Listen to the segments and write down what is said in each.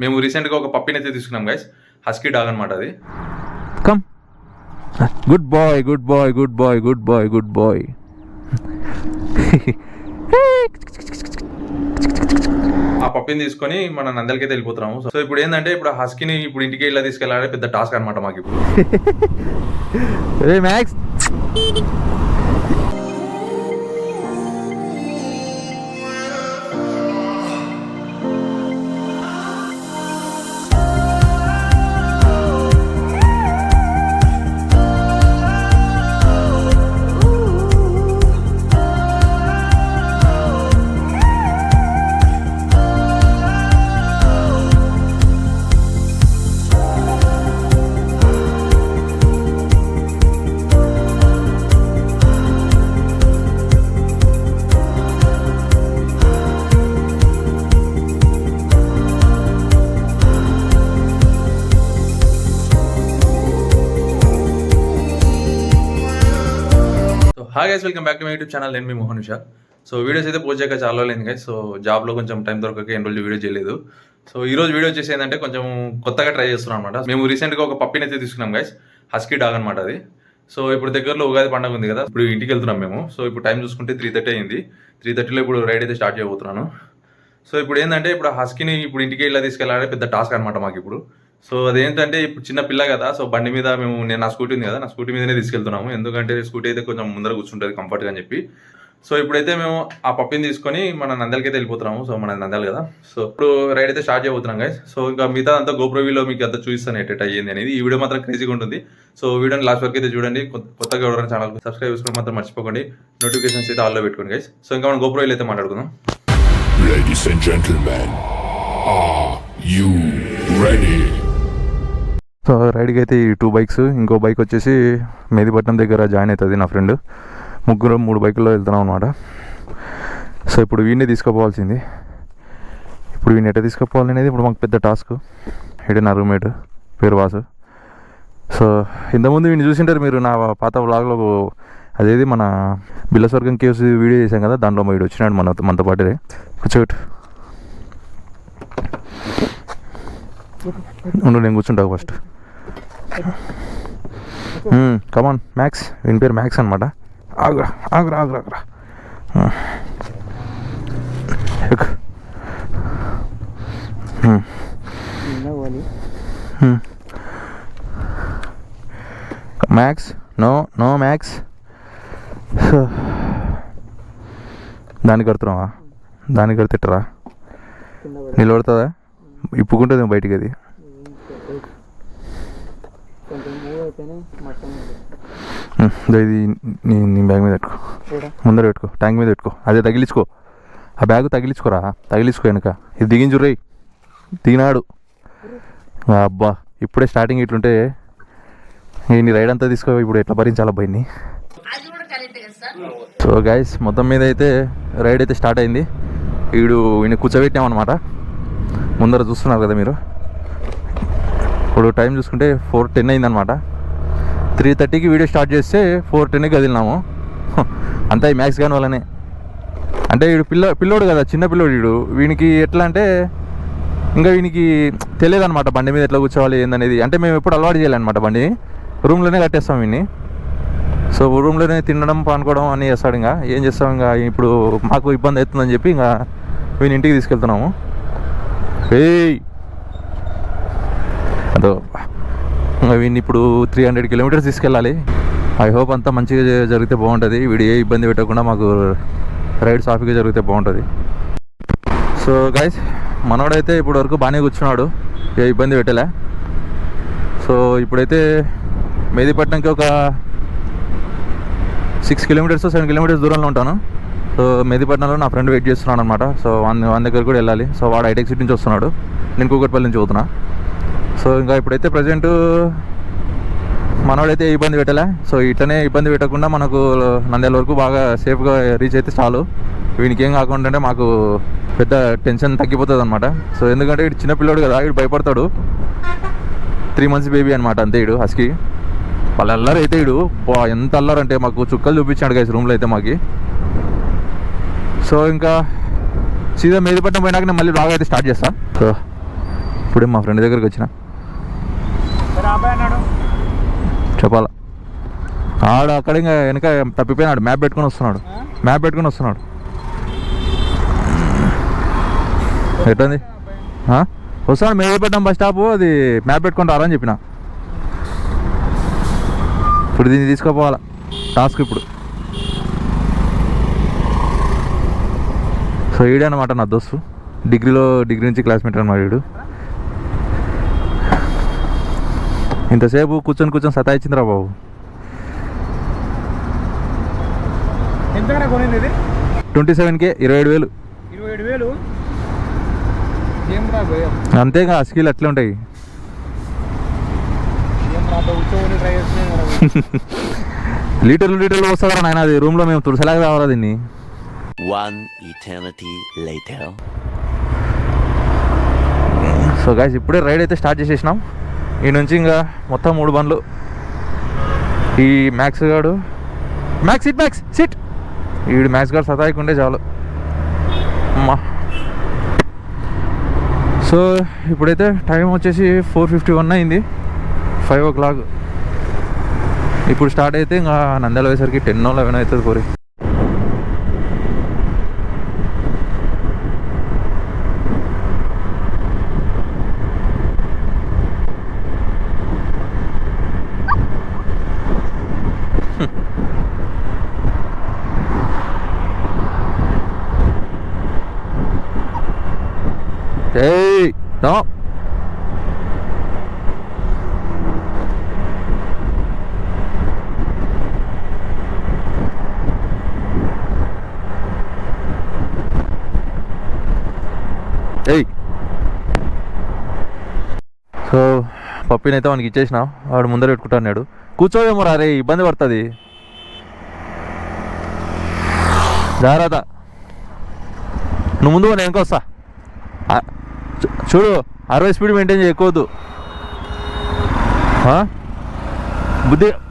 మేము రీసెంట్గా ఒక పప్పిని అయితే తీసుకున్నాం గైస్, హస్కీ డాగ్ అనమాట అది. Come good boy good boy good boy good boy good boy. ఆ పప్పిని తీసుకొని మన నందలకైతే వెళ్ళిపోతున్నాము. సో ఇప్పుడు ఏంటంటే ఇప్పుడు హస్కీని ఇప్పుడు ఇంటికి ఇలా తీసుకెళ్ళాలి, పెద్ద టాస్క్ అనమాట మాకు ఇప్పుడు. Max hi guys, welcome back to my YouTube channel. నేను మీ మోహన్ ఉషా. సో వీడియోస్ అయితే పోస్ట్ చేయక చాలా లేదు గైస్. సో జాబ్లో కొంచెం టైం దొరకక ఎన్ని రోజులు వీడియో చేయలేదు. సో ఈ రోజు వీడియో వచ్చేసి ఏంటంటే కొంచెం కొత్తగా ట్రై చేస్తున్నాం అనమాట. మేము రీసెంట్గా ఒక పప్పిని అయితే తీసుకున్నాం గైస్, హస్కీ డాగ్ అనమాట అది. సో ఇప్పుడు దగ్గరలో ఉగాది పండుగ ఉంది కదా, ఇప్పుడు ఇంటికి వెళ్తున్నాం మేము. సో ఇప్పుడు టైం చూసుకుంటే 3:30 అయింది. 3:30లో ఇప్పుడు రైడ్ అయితే స్టార్ట్ చేయబోతున్నాను. సో ఇప్పుడు ఏంటంటే ఇప్పుడు హస్కీని ఇప్పుడు ఇంటికి ఇలా తీసుకెళ్ళాలి, పెద్ద టాస్క్ అనమాట మాకు ఇప్పుడు. సో అదేంటంటే ఇప్పుడు చిన్న పిల్ల కదా, సో బండి మీద నేను నా స్కూటీ ఉంది కదా, నా స్కూటీ మీదనే తీసుకెళ్తున్నాము. ఎందుకంటే స్కూటీ అయితే కొంచెం ముందర కూర్చుంటుంది కంఫర్ట్గా అని చెప్పి. సో ఇప్పుడైతే మేము ఆ పప్పిని తీసుకొని మన నందలకైతే వెళ్ళిపోతున్నాము. సో మన నందలు కదా, సో ఇప్పుడు రైడ్ అయితే స్టార్ట్ చేయబోతున్నాం గైస్. సో ఇంకా మిగతా అంతా గోప్రోవిలో మీకు అంతా చూపిస్తాను ఎట్ట అయ్యింది అనేది. ఈ వీడియో మాత్రం క్రేజీగా ఉంటుంది. సో వీడియోని లాస్ట్ వరకు అయితే చూడండి. కొత్తగా ఎవరైనా ఛానల్ సబ్స్క్రైబ్ చేసుకోవడం మాత్రం మర్చిపోకండి. నోటిఫికేషన్స్ అయితే ఆల్లో పెట్టుకోండి గైస్. సో ఇంకా మనం గోప్రోవిలో అయితే మాట్లాడుకుందాం. Ladies and gentlemen, are you ready? So రైడ్కి అయితే ఈ 2 బైక్స్, ఇంకో బైక్ వచ్చేసి మెహదీపట్నం దగ్గర జాయిన్ అవుతుంది నా ఫ్రెండ్. 3 బైకుల్లో వెళ్తున్నాం అనమాట. సో ఇప్పుడు వీడిని తీసుకుపోవాల్సింది. ఇప్పుడు వీడిని ఎట్లా తీసుకుపోవాలి అనేది ఇప్పుడు మాకు పెద్ద టాస్క్. ఇటు నా రూమ్మేట్ పేరు వాసు. సో ఇంతకుముందు వీడిని చూసింటారు మీరు నా పాత వ్లాగ్లో. అదేది మన బిల్లస్వర్గం కేవ్స్ వీడియో చేశాం కదా, దాంట్లో వీడు వచ్చినాడు మనతో పాటే. కూర్చోట్ ఉండు, నేను కూర్చుంటాను ఫస్ట్. కమాన్ మ్యాక్స్, వీని పేరు మ్యాక్స్ అనమాట. ఆగురా ఆగురా ఆగురా ఆగురా. Max no no Max. దానికి కడుతున్నావా? దానికి కడితేట్టరా నిలబడుతుందా? ఇప్పుకుంటుంది బయటికి అది. ఇది నీ బ్యాగ్ మీద పెట్టుకో, ముందర పెట్టుకో, ట్యాంక్ మీద పెట్టుకో. అదే తగిలించుకో, ఆ బ్యాగ్ తగిలించుకోరా, తగిలించుకో వెనక. ఇది దిగించుర్రై, దిగినాడు. అబ్బా ఇప్పుడే స్టార్టింగ్ ఇట్లుంటే నీ రైడ్ అంతా తీసుకో. ఇప్పుడు ఎట్లా భరించాలి అబ్బాయిని. సో గైస్ మొత్తం మీద అయితే రైడ్ అయితే స్టార్ట్ అయింది. ఈయన కూర్చోబెట్టామన్నమాట. ముందర చూస్తున్నారు కదా మీరు. ఇప్పుడు టైం చూసుకుంటే 4:10 అయిందనమాట. 3:30కి వీడియో స్టార్ట్ చేస్తే 4:10కి కదిలినాము. అంతా ఈ మ్యాక్స్ గాని వల్లనే. అంటే వీడు పిల్లోడు కదా, చిన్న పిల్లోడు. వీనికి ఎట్లా అంటే ఇంకా వీనికి తెలియదు అనమాట బండి మీద ఎట్లా కూర్చోవాలి ఏందనేది. అంటే మేము ఎప్పుడు అలవాటు చేయాలన్నమాట. బండి రూమ్లోనే కట్టేస్తాం వీడిని. సో రూమ్లోనే తినడం పానుకోవడం అన్నీ చేస్తాడు. ఇంకా ఏం చేస్తాం, ఇంకా ఇప్పుడు మాకు ఇబ్బంది అవుతుందని చెప్పి ఇంకా వీని ఇంటికి తీసుకెళ్తున్నాము. అదో ఇంకా వీడిని ఇప్పుడు 300 కిలోమీటర్స్ తీసుకెళ్ళాలి. ఐ హోప్ అంతా మంచిగా జరిగితే బాగుంటుంది. వీడు ఏ ఇబ్బంది పెట్టకుండా మాకు రైడ్ సాఫీగా జరిగితే బాగుంటుంది. సో గైస్ మనోడైతే ఇప్పుడు వరకు బాగానే కూర్చున్నాడు, ఏ ఇబ్బంది పెట్టలే. సో ఇప్పుడైతే మెహదీపట్నంకి ఒక 6 కిలోమీటర్స్ 7 కిలోమీటర్స్ దూరంలో ఉంటాను. సో మెహదీపట్నంలో నా ఫ్రెండ్ వెయిట్ చేస్తున్నాడు అనమాట. సో వాని దగ్గర కూడా వెళ్ళాలి. సో వాడు హైటెక్ సిటీ నుంచి వస్తున్నాడు, నేను కూకట్పల్లి నుంచి పోతున్నా. సో ఇంకా ఇప్పుడైతే ప్రజెంట్ మనోడైతే ఇబ్బంది పెట్టలే. సో ఇట్లనే ఇబ్బంది పెట్టకుండా మనకు నంద్యాల వరకు బాగా సేఫ్గా రీచ్ అయితే చాలు. వీనికి ఏం కాకుండా అంటే మాకు పెద్ద టెన్షన్ తగ్గిపోతుంది అనమాట. సో ఎందుకంటే వీడు చిన్నపిల్లోడు కదా, వీడు భయపడతాడు. 3 months బేబీ అనమాట అంతే వీడు హస్కీ. వాళ్ళ అల్లరి అయితే వీడు ఎంత అల్లరంటే మాకు చుక్కలు చూపించాడు గైస్ రూమ్లో అయితే మాకి. సో ఇంకా సీదా మెహదీపట్నం పోయినాక నేను మళ్ళీ బ్లాగ్ అయితే స్టార్ట్ చేస్తాను. సో ఇప్పుడే మా ఫ్రెండ్ దగ్గరికి వచ్చిన చెప్పాలా ఆడు అక్కడ ఇంకా వెనక తప్పిపోయినాడు మ్యాప్ పెట్టుకొని వస్తున్నాడు ఎట్టుంది వస్తాను మేదపట్నం బస్ స్టాప్ అది మ్యాప్ పెట్టుకొని రారని చెప్పిన ఇప్పుడు దీన్ని తీసుకోపోవాలా టాస్క్ ఇప్పుడు సో ఈడే అనమాట నా దోస్తు డిగ్రీ నుంచి క్లాస్మేట్ అనమాట వీడు ఇంతసేపు కూర్చొని సతాయించిందిరా బాబు ఎంత కొనింది ఇది 27K 27,000 ఏం రా భయం అంతేగా స్కిల్ అట్లే ఉంటాయి ఏం రా కూర్చోని ట్రై చేస్తున్నాయి లీటర్లు వస్తుందా నాయన అది రూమ్లో మేము తులసలాగా రావాలా దీన్ని One eternity later. So guys ఇప్పుడే రైడ్ అయితే స్టార్ట్ చేసేసినాం ఈ నుంచి ఇంకా మొత్తం 3 బండ్లు ఈ మ్యాక్స్ గాడు సిట్ వీడు మ్యాక్స్ గాడు సతాయికుండే చాలు అమ్మా సో ఇప్పుడైతే టైం వచ్చేసి 4:51 అయింది 5 o'clock ఇప్పుడు స్టార్ట్ అయితే ఇంకా నంద్యాల పోయేసరికి 10 or 11 అవుతుంది కోరి Hey, no. Hey. సో పప్పినైతే వానికి ఇచ్చేసినా వాడు ముందర పెట్టుకుంటున్నాడు కూర్చోవేమో రే ఇబ్బంది పడుతుంది జాగ్రత్త నువ్వు ముందు నేను వెనకొస్తా చూడు 60 స్పీడ్ మెయింటైన్ చేయకూడదు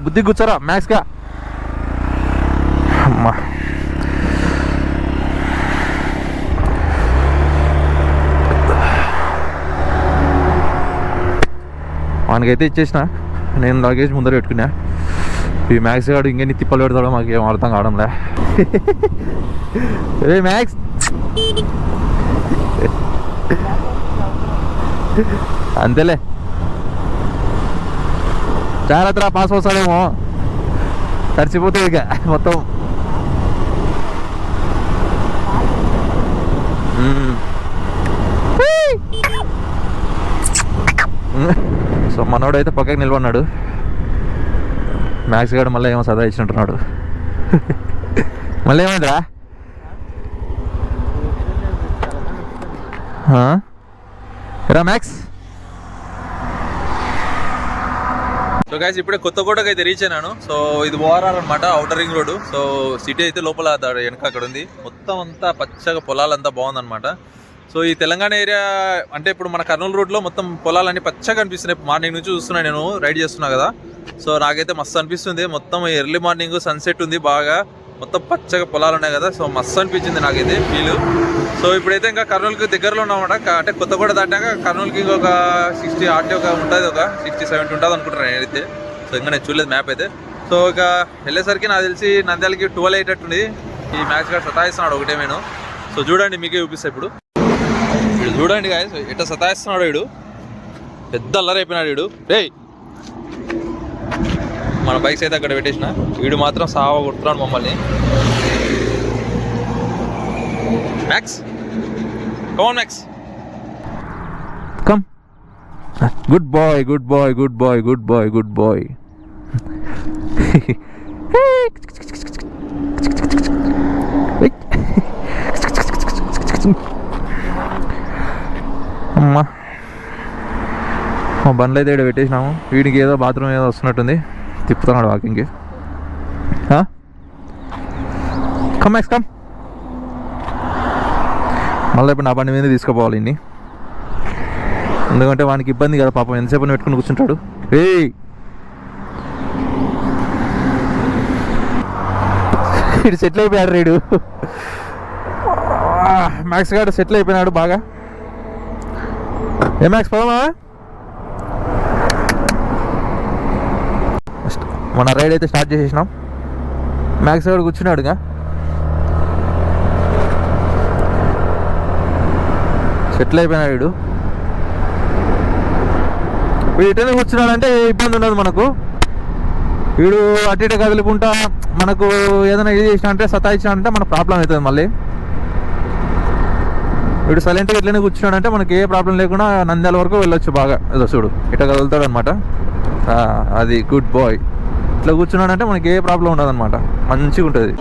బుద్ధి కూర్చోరా మ్యాక్స్గా అమ్మా వానికైతే ఇచ్చేసిన నేను లగేజ్ ముందర పెట్టుకున్నా ఈ మ్యాక్స్ గాడు ఇంకెన్ని తిప్పలు పెడతాడో మాకు ఏం అర్థం కావడంలే ఏ మ్యాక్స్ అంతేలే జాగ్రత్త పాస్ వస్తాడేమో తడిచిపోతుంది ఇక మొత్తం సో మనోడు అయితే పక్కకి నిలబడినాడు మ్యాక్స్ గారు మళ్ళీ ఏమో సదా ఇచ్చినట్టున్నాడు మళ్ళీ ఏమైందిరా రా మ్యాక్స్ సో గైస్ ఇప్పుడే కొత్తకోటకి అయితే రీచ్ అయినాను సో ఇది ఓఆర్ఆర్ అనమాట outer ring road so city అయితే లోపల వెనక అక్కడ ఉంది మొత్తం అంతా పచ్చగా పొలాలంతా బాగుందన్నమాట సో ఈ తెలంగాణ ఏరియా అంటే ఇప్పుడు మన కర్నూలు రోడ్లో మొత్తం పొలాలన్నీ పచ్చగా అనిపిస్తున్నాయి మార్నింగ్ నుంచి చూస్తున్నా నేను రైడ్ చేస్తున్నా కదా సో నాకైతే మస్తు అనిపిస్తుంది మొత్తం ఎర్లీ మార్నింగ్ సన్సెట్ ఉంది బాగా మొత్తం పచ్చగా పొలాలు ఉన్నాయి కదా సో మస్తు అనిపించింది నాకైతే ఫీల్ సో ఇప్పుడైతే ఇంకా కర్నూలుకి దగ్గరలో ఉన్నామన్నమాట అంటే కొత్తగూడ దాటాక కర్నూలుకి ఇంకొక 60 ఆర్టీ ఒక ఉంటుంది ఒక 60-70 ఉంటుంది అనుకుంటున్నాను నేనైతే సో ఇంకా నేను చూడలేదు మ్యాప్ అయితే సో ఇక వెళ్ళేసరికి నాకు తెలిసి నంద్యాలకి 12 అయ్యేటట్టుంది ఈ మ్యాచ్ గారు సతాయిస్తున్నాడు ఒకటే నేను సో చూడండి మీకే చూపిస్తా ఇప్పుడు వీడు చూడండి గాయస్ ఎట్లా సతాయిస్తున్నాడు వీడు పెద్ద అల్లరి అయిపోయినాడు వీడు రేయ్ మన బైక్స్ అయితే అక్కడ పెట్టేసిన వీడు మాత్రం సావా కొడుతున్నాడు మమ్మల్ని మ్యాక్స్ కమాన్ మ్యాక్స్ కమ్ గుడ్ బాయ్ అమ్మా మా బండ్లు అయితే ఇక్కడ పెట్టేసినాము వీడికి ఏదో బాత్రూమ్ ఏదో వస్తున్నట్టుంది తిప్పుతున్నాడు వాకింగ్కి కమ్ మ్యాక్స్ కమ్ మళ్ళీ ఇప్పుడు నా బండి మీద తీసుకుపోవాలి ఇన్ని ఎందుకంటే వానికి ఇబ్బంది కదా పాపం ఎంతసేపు పెట్టుకుని కూర్చుంటాడు వీడు సెటిల్ అయిపోయాడు రేడు మ్యాక్స్ గారు సెటిల్ అయిపోయినాడు బాగా ఏ మ్యాక్స్ పోదామా? మన రైడ్ అయితే స్టార్ట్ చేసేసినాం. మ్యాక్స్ గారు కూర్చున్నాడుగా. సెటిల్ అయిపోయినాడు వీడు. వీడు ఇటనే కూర్చున్నాడంటే ఇబ్బంది ఉండదు మనకు. వీడు అటు ఇటు కదులుకుంటా మనకు ఏదైనా ఇది చేసినా అంటే సతాయించినా అంటే మనకు ప్రాబ్లం అవుతుంది మళ్ళీ. వీడు సైలెంట్గా ఇట్లనే కూర్చున్నాడంటే మనకి ఏ ప్రాబ్లం లేకుండా నంద్యాల వరకు వెళ్ళొచ్చు. బాగా ఏదో చూడు ఇట్లా కదులుతాడు అనమాట. అది గుడ్ బాయ్. ఇట్లా కూర్చున్నాడంటే మనకి ఏ ప్రాబ్లం ఉండదు అనమాట, మంచిగా ఉంటుంది.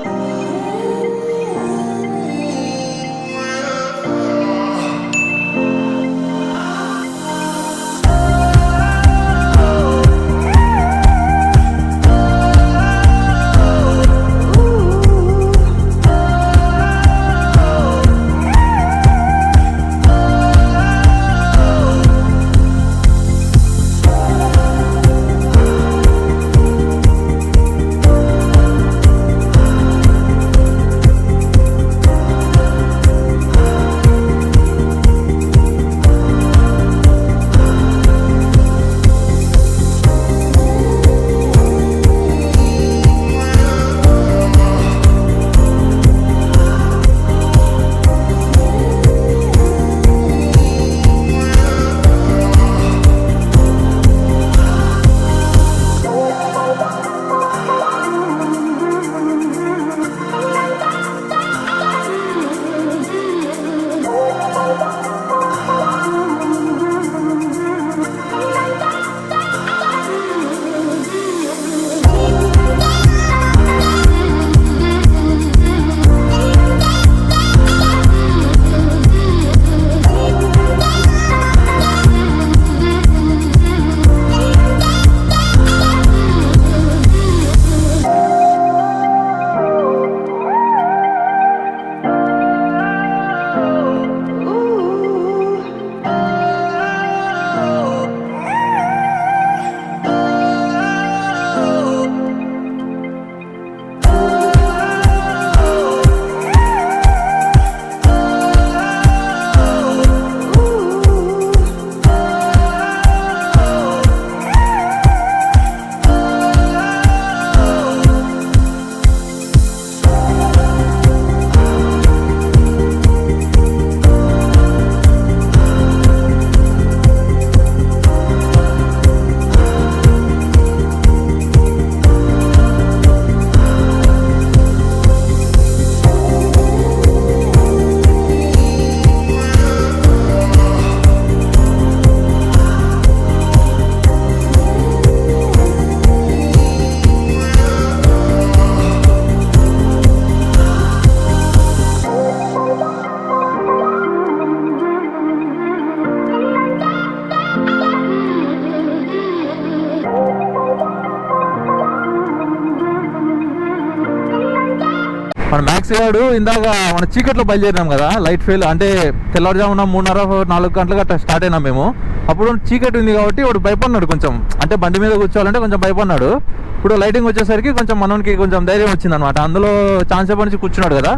మన మ్యాక్స్ గారు ఇందాక మన చీకట్లో బయలుదేరినాం కదా, లైట్ ఫెయిల్ అంటే తెల్లవారుజామున 3:30-4 గంటలకు అట్లా స్టార్ట్ అయినాం మేము. అప్పుడు చీకటి ఉంది కాబట్టి వాడు భయపడినాడు కొంచెం, అంటే బండి మీద కూర్చోవాలంటే కొంచెం భయపడినాడు. ఇప్పుడు లైటింగ్ వచ్చేసరికి కొంచెం మనకి కొంచెం ధైర్యం వచ్చింది అనమాట. అందులో ఛాన్స్ సేపు నుంచి కూర్చున్నాడు కదా,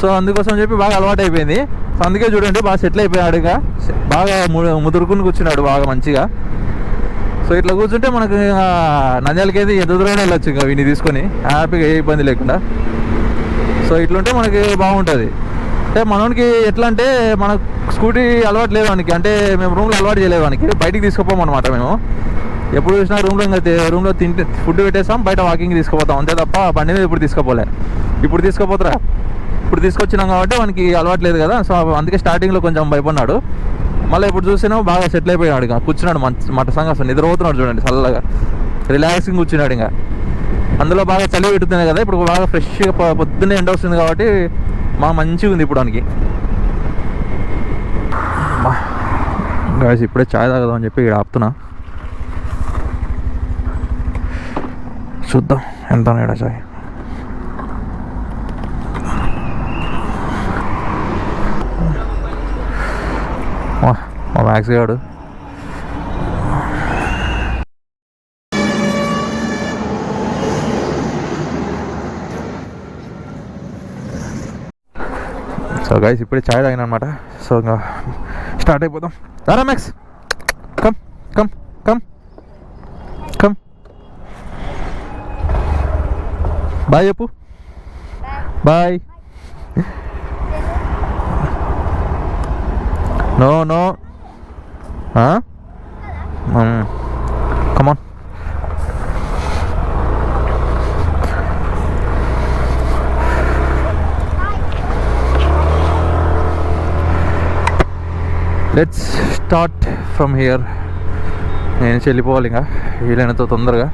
సో అందుకోసం చెప్పి బాగా అలవాటు అయిపోయింది. సో అందుకే చూడండి బాగా సెటిల్ అయిపోయాడు, బాగా ముదురుకుని కూర్చున్నాడు బాగా మంచిగా. సో ఇట్లా కూర్చుంటే మనకు నంద్యాలకి అయితే ఎంత దూరం వెళ్ళొచ్చు ఇంకా వీడిని తీసుకొని హ్యాపీగా, ఏ ఇబ్బంది లేకుండా. సో ఇట్లుంటే మనకి బాగుంటుంది. అంటే మనకి ఎట్లా అంటే మనకు స్కూటీ అలవాటు లేదు వానికి, అంటే మేము రూమ్లో అలవాటు చేయలేదు వానికి, బయటికి తీసుకుపోమన్నమాట. మేము ఎప్పుడు చూసినా రూమ్లో తింటే ఫుడ్ పెట్టేస్తాం, బయట వాకింగ్ తీసుకుపోతాం అంతే తప్ప బండి మీద ఇప్పుడు తీసుకుపోలే. ఇప్పుడు తీసుకుపోతారా, ఇప్పుడు తీసుకొచ్చినాం కాబట్టి వానికి అలవాటు లేదు కదా. సో అందుకే స్టార్టింగ్లో కొంచెం భయపడినాడు. మళ్ళీ ఇప్పుడు చూసినా బాగా సెటిల్ అయిపోయాడు, ఇంకా కూర్చున్నాడు మట సంగ నిద్రపోతున్నాడు చూడండి, చల్లగా రిలాక్సింగ్ కూర్చున్నాడు. ఇంకా అందులో బాగా చలి పెడుతుంది కదా, ఇప్పుడు బాగా ఫ్రెష్గా పొద్దున్నే ఎండ వస్తుంది కాబట్టి బాగా మంచిగా ఉంది ఇప్పుడు వానికి. గాయస్ ఇప్పుడే ఛాయ్ తాగదాం అని చెప్పి ఇక్కడ ఆపుతున్నా, చూద్దాం ఎంత ఉన్నాడా ఛాయ్. మా మ్యాక్స్ గాడు సో గైస్ ఇప్పుడే ఛాయ్ తాగిన అనమాట. సో ఇంకా స్టార్ట్ అయిపోదాం. రారా Max, come come come come. Bye చెప్పు. Bye. No no. Come on. Let's start from here. నేను వెళ్ళిపోవాలి ఇంకా వీలైనంత తొందరగా.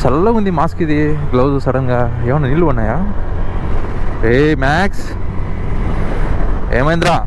చల్లగా ఉంది మాస్క్ ఇది, గ్లౌజ్ సడన్గా ఏమన్నా నీళ్ళు ఉన్నాయా? ఏ మ్యాక్స్ ఏమైందిరా?